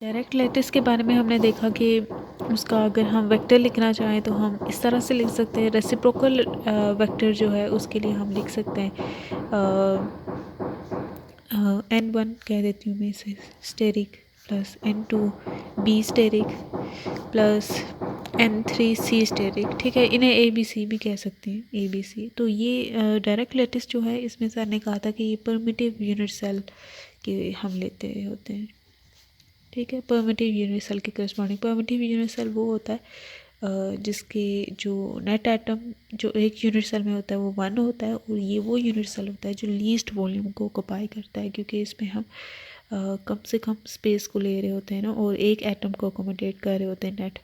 Direct lattice के बारे में हमने देखा कि उसका अगर हम वेक्टर लिखना चाहें तो हम इस तरह से लिख सकते हैं। रेसिप्रोकल वेक्टर जो है उसके लिए हम लिख सकते हैं n1 कह देती हूँ मैं इसे asterisk plus n2 b asterisk plus n3 c asterisk. ठीक है, इन्हें ए बी सी भी कह सकते हैं, ए बी सी। तो ये डायरेक्ट लैटिस जो है इसमें सर ने कहा था कि ये परमिटिव यूनिट सेल के हम लेते होते हैं। ठीक है, परमिटिव यूनिट सेल के करस्पॉन्डिंग परमिटिव यूनिट सेल वो होता है जिसके जो नेट एटम जो एक यूनिट सेल में होता है वो 1 होता है, और ये वो यूनिट सेल होता है जो लीस्ट वॉल्यूम को ऑक्युपाई करता है, क्योंकि इसमें हम कम से कम स्पेस को ले रहे होते हैं ना, और एक एटम को अकोमोडेट कर रहे होते हैं नेट।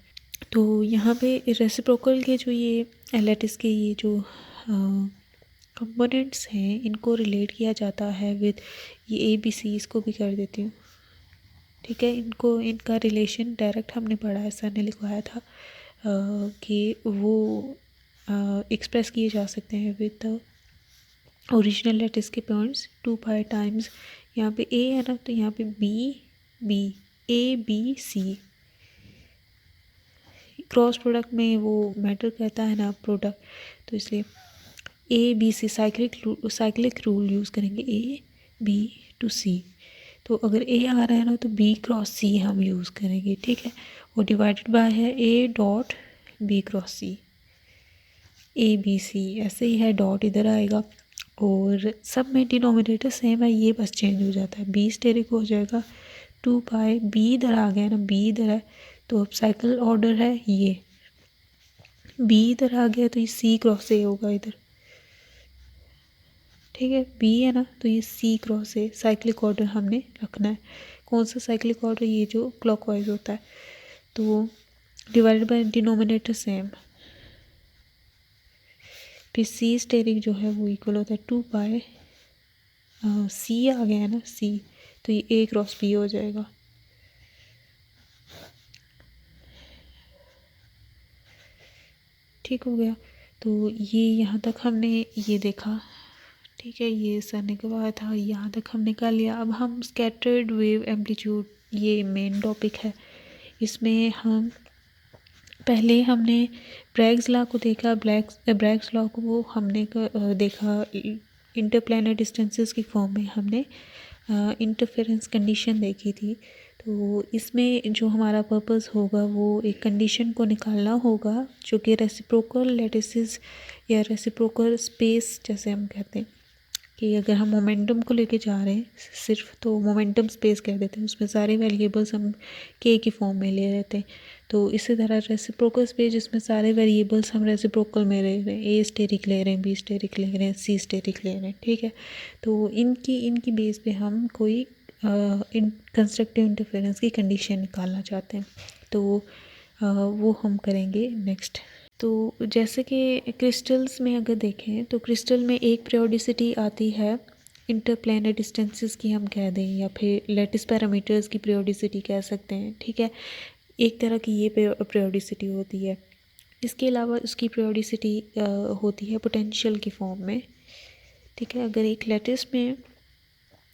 तो यहाँ पे रेसिप्रोकल के जो ये लैटिस के ये जो कंपोनेंट्स हैं इनको रिलेट किया जाता है विद ये ए बी सी, इसको भी कर देती हूँ। ठीक है, इनको इनका रिलेशन डायरेक्ट हमने पढ़ा है, सर ने लिखवाया था कि वो एक्सप्रेस किए जा सकते हैं विद द ओरिजिनल लैटिस के पॉइंट्स 2 पाई टाइम्स यहाँ पे ए है ना, तो यहाँ पे b a b c cross product में वो मैटर करता है ना प्रोडक्ट, तो इसलिए a b c cyclic rule use करेंगे ए बी टू सी। तो अगर ए आ रहा है ना तो बी क्रॉस सी हम यूज़ करेंगे। ठीक है, और डिवाइडेड बाय है a dot b cross c, a b c ऐसे ही है, डॉट इधर आएगा और सब में डिनोमिनेटर सेम है, ये बस चेंज हो जाता है, बी स्टेरिक हो जाएगा 2 पाई, बी इधर आ गया ना, बी इधर है तो अब साइकिल ऑर्डर है ये, बी इधर आ गया तो ये सी क्रॉस ए होगा इधर। ठीक है, बी है ना तो ये सी क्रॉस ए साइक्लिक ऑर्डर हमने रखना है। कौन सा साइक्लिक ऑर्डर? ये जो क्लॉकवाइज होता है। तो डिवाइडेड बाय डिनोमिनेटर सेम, फिर सी स्टेरिक जो है वो इक्वल होता है 2 पाई, सी आ गया है ना सी, तो ये ए क्रॉस बी हो जाएगा। ठीक हो गया, तो ये यहाँ तक हमने ये देखा। ठीक है, ये सर ने करवाया था, यहाँ तक हमने कर लिया। अब हम स्कैटर्ड वेव एम्पलीट्यूड, ये मेन टॉपिक है। इसमें हम पहले हमने ब्रैग्स लॉ को देखा, ब्रैग्स लॉ को वो हमने देखा इंटरप्लानर डिस्टेंसेस की फॉर्म में हमने इंटरफेरेंस कंडीशन देखी थी। तो इसमें जो हमारा पर्पस होगा वो एक कंडीशन को निकालना होगा जो कि रेसिप्रोकल लैटिसेस या रेसिप्रोकल स्पेस जैसे हम कहते हैं, कि अगर हम मोमेंटम को लेके जा रहे हैं सिर्फ तो मोमेंटम स्पेस कह देते हैं, उसमें सारे वेरिएबल्स हम के की फॉर्म में ले लेते हैं। तो इसी तरह रेसिप्रोकल स्पेस जिसमें सारे वेरिएबल्स हम रेसिप्रोकल में ले रहे हैं, ए स्टेरिक ले रहे हैं, बी स्टेरिक ले रहे हैं, सी स्टेरिक ले रहे हैं। ठीक है, तो इनकी बेस पे हम कोई कंस्ट्रक्टिव इंटरफेरेंस की कंडीशन निकालना चाहते हैं, तो वो हम करेंगे नेक्स्ट। तो जैसे कि क्रिस्टल्स में अगर देखें तो क्रिस्टल में एक पीरियोडिसिटी आती है इंटरप्लानर डिस्टेंसेस की हम कह दें, या फिर लैटिस पैरामीटर्स की पीरियोडिसिटी कह सकते हैं। ठीक है, एक तरह की ये पीरियोडिसिटी होती है। इसके अलावा उसकी पीरियोडिसिटी होती है पोटेंशियल की फॉर्म में। ठीक है, अगर एक लैटिस में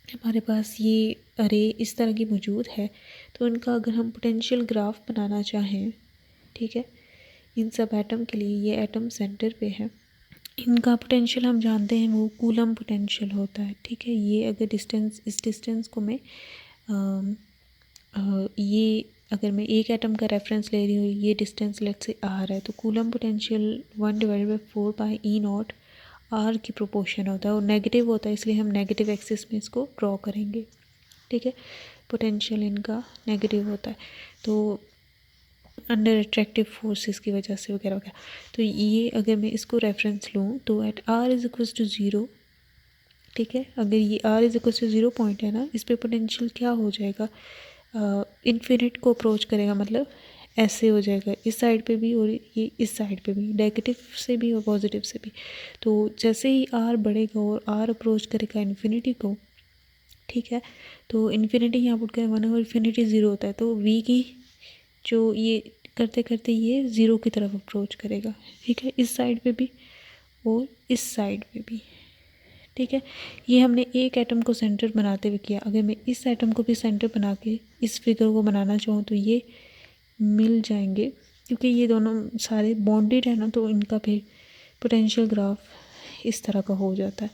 हमारे पास ये अरे इस तरह की मौजूद है तो उनका अगर हम पोटेंशियल ग्राफ बनाना चाहें, ठीक है, इन सब एटम के लिए, ये एटम सेंटर पे है, इनका पोटेंशियल हम जानते हैं वो कूलम पोटेंशियल होता है। ठीक है, ये अगर डिस्टेंस, इस डिस्टेंस को मैं ये अगर मैं एक एटम का रेफरेंस ले रही हूँ, ये डिस्टेंस लेट से आर है, तो coulomb potential 1/4 pi e naught r की प्रोपोर्शन होता है, और नेगेटिव होता है इसलिए हम नेगेटिव एक्सिस में इसको ड्रॉ करेंगे। ठीक है, पोटेंशियल इनका नेगेटिव होता है, तो अंडर अट्रैक्टिव फोर्सेस की वजह से वगैरह वगैरह। तो ये अगर मैं इसको रेफरेंस लूँ तो at r is equal to 0, ठीक है, अगर ये r is equal to 0 point है ना, इस पर पोटेंशियल क्या हो जाएगा, इन्फिनिट को अप्रोच करेगा, मतलब ऐसे हो जाएगा इस साइड पे भी और ये इस साइड पे भी, नेगेटिव से भी और पॉजिटिव से भी। तो जैसे ही आर बढ़ेगा और आर अप्रोच करेगा इन्फिनिटी को, ठीक है, तो इन्फिनिटी यहाँ पुट करें 1 और इन्फिनिटी 0 होता है, तो वी की जो ये करते करते ये 0 की तरफ अप्रोच करेगा। ठीक है, इस साइड पे भी और इस साइड पे भी। ठीक है। ये हमने एक एटम को सेंटर बनाते हुए किया। अगर मैं इस एटम को भी सेंटर बना के इस फिगर को बनाना चाहूँ तो ये मिल जाएंगे, क्योंकि ये दोनों सारे बॉन्डेड है ना, तो इनका फिर पोटेंशियल ग्राफ इस तरह का हो जाता है।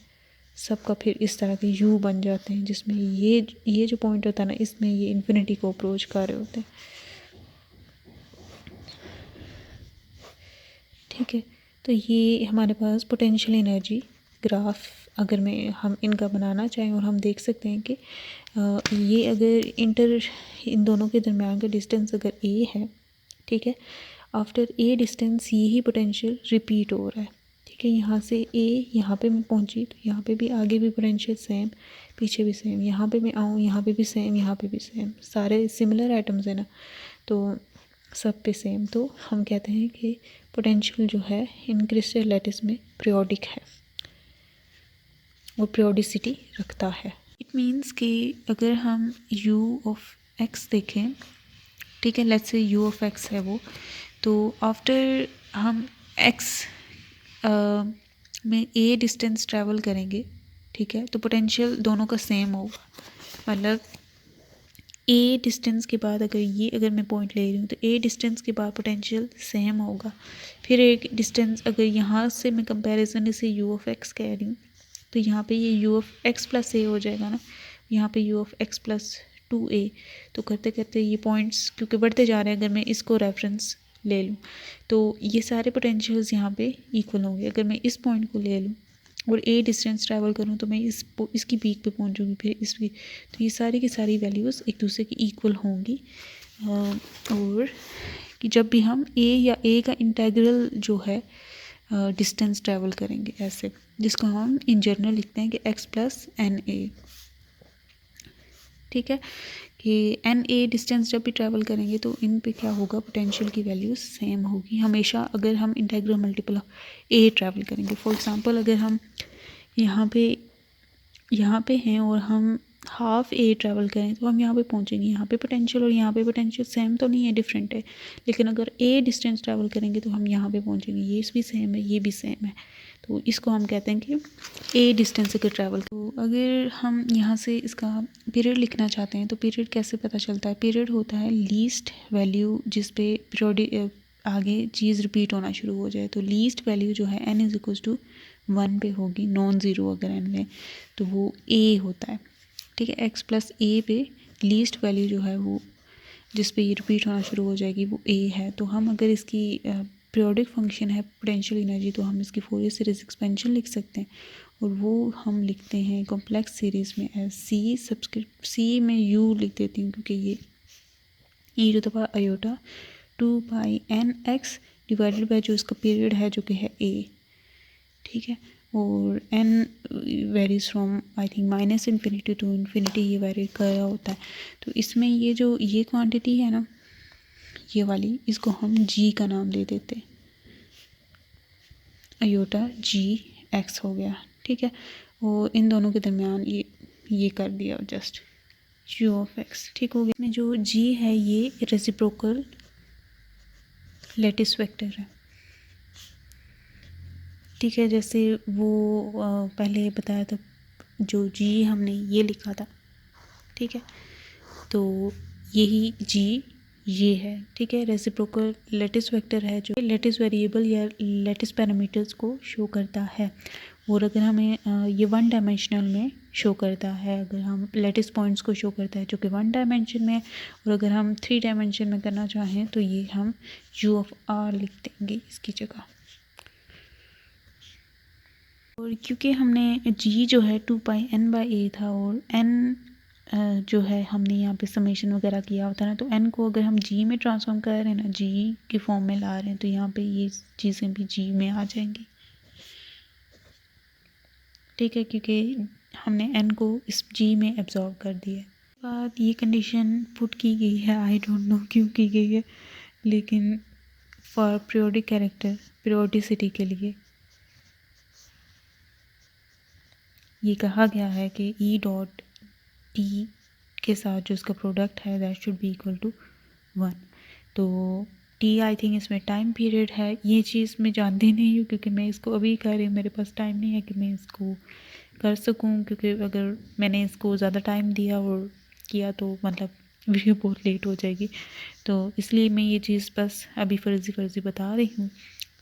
सबका फिर इस तरह के यू बन जाते हैं, जिसमें ये जो पॉइंट होता है ना, इसमें ये इन्फिनिटी को अप्रोच कर रहे होते हैं। ठीक है, तो ये हमारे पास पोटेंशियल एनर्जी ग्राफ अगर हम इनका बनाना चाहें, और हम देख सकते हैं कि ये अगर इन दोनों के दरमियान का डिस्टेंस अगर ए है, ठीक है, आफ्टर ए डिस्टेंस ये ही पोटेंशियल रिपीट हो रहा है। ठीक है, यहाँ से ए यहाँ पे मैं पहुँची तो यहाँ पे भी आगे भी पोटेंशियल सेम, पीछे भी सेम, यहाँ पे मैं आऊँ यहाँ पे भी सेम, यहाँ पे भी सेम, सारे सिमिलर आइटम्स है ना, तो सब पे सेम। तो हम कहते हैं कि पोटेंशियल जो है इन क्रिस्टल लैटिस में पीरियोडिक है, वो पीरियोडिसिटी रखता है। इट मीन्स कि अगर हम u ऑफ x देखें, ठीक है, let's say u of x है वो, तो आफ्टर हम x में a डिस्टेंस ट्रैवल करेंगे, ठीक है, तो पोटेंशियल दोनों का सेम होगा। मतलब a डिस्टेंस के बाद अगर मैं पॉइंट ले रही हूँ तो a डिस्टेंस के बाद पोटेंशियल सेम होगा। फिर एक डिस्टेंस अगर यहाँ से मैं कंपैरिजन इसे u ऑफ x कह रही हूँ, तो यहाँ पे ये u of x plus a हो जाएगा ना, यहाँ पे u of x plus 2a। तो करते करते ये पॉइंट्स क्योंकि बढ़ते जा रहे हैं, अगर मैं इसको रेफरेंस ले लूँ तो ये सारे पोटेंशियल्स यहाँ पे इक्वल होंगे। अगर मैं इस पॉइंट को ले लूँ और a डिस्टेंस ट्रैवल करूँ तो मैं इसकी पीक पे पहुँचूँगी, फिर इसकी, तो ये सारी की सारी वैल्यूज़ एक दूसरे की इक्वल होंगी। और कि जब भी हम a या a का इंटेग्रल जो है डिस्टेंस ट्रैवल करेंगे ऐसे, जिसको हम इन जनरल लिखते हैं कि x प्लस एन ए। ठीक है, कि एन ए डिस्टेंस जब भी ट्रैवल करेंगे तो इन पे क्या होगा, पोटेंशियल की वैल्यू सेम होगी हमेशा अगर हम इंटेग्रल मल्टीपल ए ट्रैवल करेंगे। फॉर एग्जांपल अगर हम यहाँ पे हैं और हम हाफ ए ट्रैवल करें तो हम यहाँ पे पहुँचेंगे, यहाँ पे पोटेंशियल और यहाँ पे पोटेंशियल सेम तो नहीं है, डिफरेंट है, लेकिन अगर ए डिस्टेंस ट्रैवल करेंगे तो हम यहाँ पे पहुँचेंगे, ये भी सेम है, ये भी सेम है। तो इसको हम कहते हैं कि ए डिस्टेंस अगर ट्रैवल। तो अगर हम यहाँ से इसका पीरियड लिखना चाहते हैं तो पीरियड कैसे पता चलता है, पीरियड होता है लीस्ट वैल्यू जिस पे पीरियड आगे चीज़ रिपीट होना शुरू हो जाए। तो लीस्ट वैल्यू जो है n इज इक्वल टू 1 पे होगी, नॉन ज़ीरो अगर n लें तो वो a होता है। ठीक है, x प्लस a पे लीस्ट वैल्यू जो है वो जिस पे ये रिपीट होना शुरू हो जाएगी वो a है। तो हम अगर इसकी पीरियोडिक फंक्शन है पोटेंशियल एनर्जी, तो हम इसकी फोरियर सीरीज एक्सपेंशन लिख सकते हैं, और वो हम लिखते हैं कॉम्प्लेक्स सीरीज़ में एज सी सब्सक्रिप्ट c में u लिख देती हूँ क्योंकि ये e to the power iota 2 pi n x divided by जो इसका पीरियड है जो कि है a। ठीक है, और n varies from I think minus infinity to infinity, ये वेरी कर रहा होता है। तो इसमें ये क्वांटिटी है ना, ये वाली, इसको हम g का नाम दे देते हैं, आयोटा g x हो गया। ठीक है, और इन दोनों के दरमियान ये कर दिया जस्ट u ऑफ x। ठीक हो गया। इसमें जो g है ये रेसिप्रोकल लैटिस वेक्टर है। ठीक है, जैसे वो पहले बताया था जो g हमने ये लिखा था, ठीक है, तो यही g ये है। ठीक है, रेसिप्रोकल लैटिस वेक्टर है जो लैटिस वेरिएबल या लैटिस पैरामीटर्स को शो करता है, और अगर हमें ये 1 डायमेंशनल में शो करता है, अगर हम लैटिस पॉइंट्स को शो करता है जो कि 1 डायमेंशन में, और अगर हम 3 डायमेंशन में करना चाहें तो ये हम u ऑफ r लिख देंगे इसकी जगह। और क्योंकि हमने g जो है 2 पाई n बाई a था, और n जो है हमने यहाँ पे समेशन वगैरह किया होता है ना, तो n को अगर हम g में ट्रांसफॉर्म कर रहे हैं ना, g के फॉर्म में ला रहे हैं, तो यहाँ पे ये चीज़ें भी g में आ जाएंगी। ठीक है, क्योंकि हमने n को इस g में एब्जॉर्ब कर दिया है। बाद ये कंडीशन पुट की गई है, आई डोंट नो क्यों की गई है, लेकिन फॉर पीरियोडिक कैरेक्टर पीरियोडिसिटी के लिए ये कहा गया है कि ई डॉट टी के साथ जो इसका प्रोडक्ट है that should be equal to 1। तो टी आई थिंक इसमें टाइम पीरियड है, ये चीज़ मैं जानती नहीं हूँ क्योंकि मैं इसको अभी कर रही हूँ, मेरे पास टाइम नहीं है कि मैं इसको कर सकूं, क्योंकि अगर मैंने इसको ज़्यादा टाइम दिया और किया तो मतलब वीडियो बहुत लेट हो जाएगी, तो इसलिए मैं ये चीज़ बस अभी फ़र्ज़ी बता रही हूँ।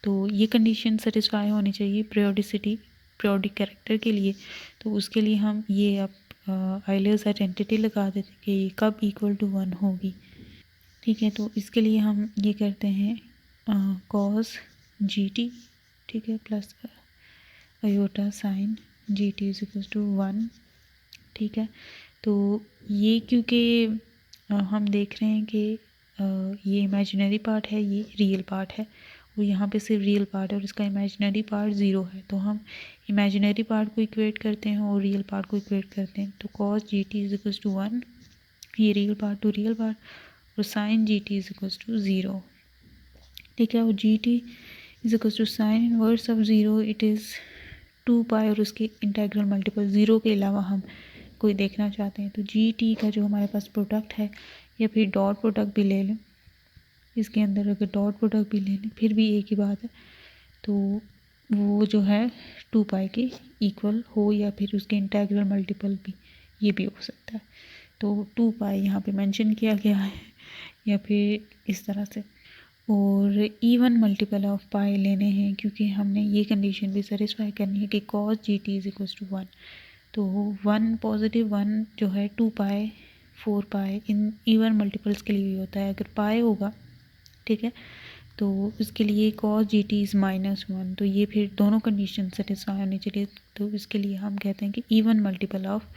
तो ये कंडीशन सेटिस्फाई होनी चाहिए पीरियोडिक कैरेक्टर के लिए। तो उसके लिए हम ये अब आइलर्स आइडेंटिटी लगा देते हैं कि ये कब इक्वल टू 1 होगी। ठीक है, तो इसके लिए हम ये करते हैं कॉस जी टी, ठीक है, plus iota sine G T is equal to 1। ठीक है, तो ये क्योंकि हम देख रहे हैं कि ये इमेजिनरी पार्ट है, ये रियल पार्ट है, और यहाँ पे सिर्फ रियल पार्ट है और इसका इमेजिनरी पार्ट 0 है, तो हम इमेजिनरी पार्ट को इक्वेट करते हैं और रियल पार्ट को इक्वेट करते हैं। तो cos G T is equal to 1, ये real part to real part, और sine G T is equal to 0। ठीक है, और G T is equal to sine inverse of 0 it is 2 pi, और उसके इंटेग्रल मल्टीपल 0 के अलावा हम कोई देखना चाहते हैं। तो जी टी का जो हमारे पास प्रोडक्ट है, या फिर डॉट प्रोडक्ट भी ले लें, इसके अंदर अगर डॉट प्रोडक्ट भी ले लें फिर भी एक ही बात है, तो वो जो है 2 पाई के इक्वल हो, या फिर उसके इंटेग्रल मल्टीपल भी ये भी हो सकता है। तो 2 पाई यहाँ पे मेंशन किया गया है, या फिर इस तरह से। और इवन मल्टीपल ऑफ पाई लेने हैं, क्योंकि हमने ये कंडीशन भी सेटिस्फाई करनी है कि cos G T is equal to 1। तो 1 पॉजिटिव 1 जो है 2 पाई 4 पाई इन इवन मल्टीपल्स के लिए भी होता है। अगर पाई होगा, ठीक है, तो इसके लिए कॉस जी टी इज़ -1, तो ये फिर दोनों कंडीशन सेटिस्फाई होनी चाहिए। तो इसके लिए हम कहते हैं कि इवन मल्टीपल ऑफ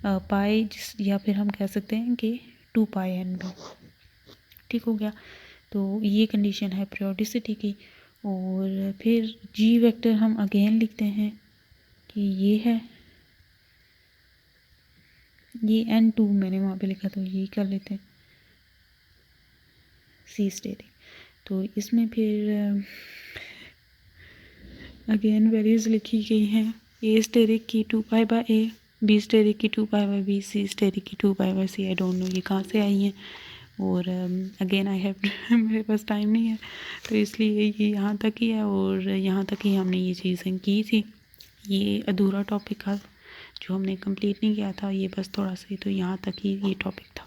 पाई, या फिर हम कह सकते हैं कि 2 पाई एन भी। ठीक हो गया, तो ये कंडीशन है पीरियोडिसिटी की। और फिर जी वेक्टर हम अगेन लिखते हैं कि ये है, ये n2 मैंने वहाँ पे लिखा, तो ये कर लेते हैं सी स्टेरिक। तो इसमें फिर अगेन वैल्यूज़ लिखी गई हैं, ए स्टेरिक की 2 pi by a, b asterisk की 2 pi by b, c asterisk की 2 pi by c. I don't know ये कहाँ से आई हैं, और अगेन आई हैव मेरे पास टाइम नहीं है, तो इसलिए ये यहाँ तक ही है, और यहाँ तक ही हमने ये चीज़ें की थी। ये अधूरा टॉपिक था जो हमने कंप्लीट नहीं किया था, ये बस थोड़ा सा ही, तो यहाँ तक ही ये टॉपिक था।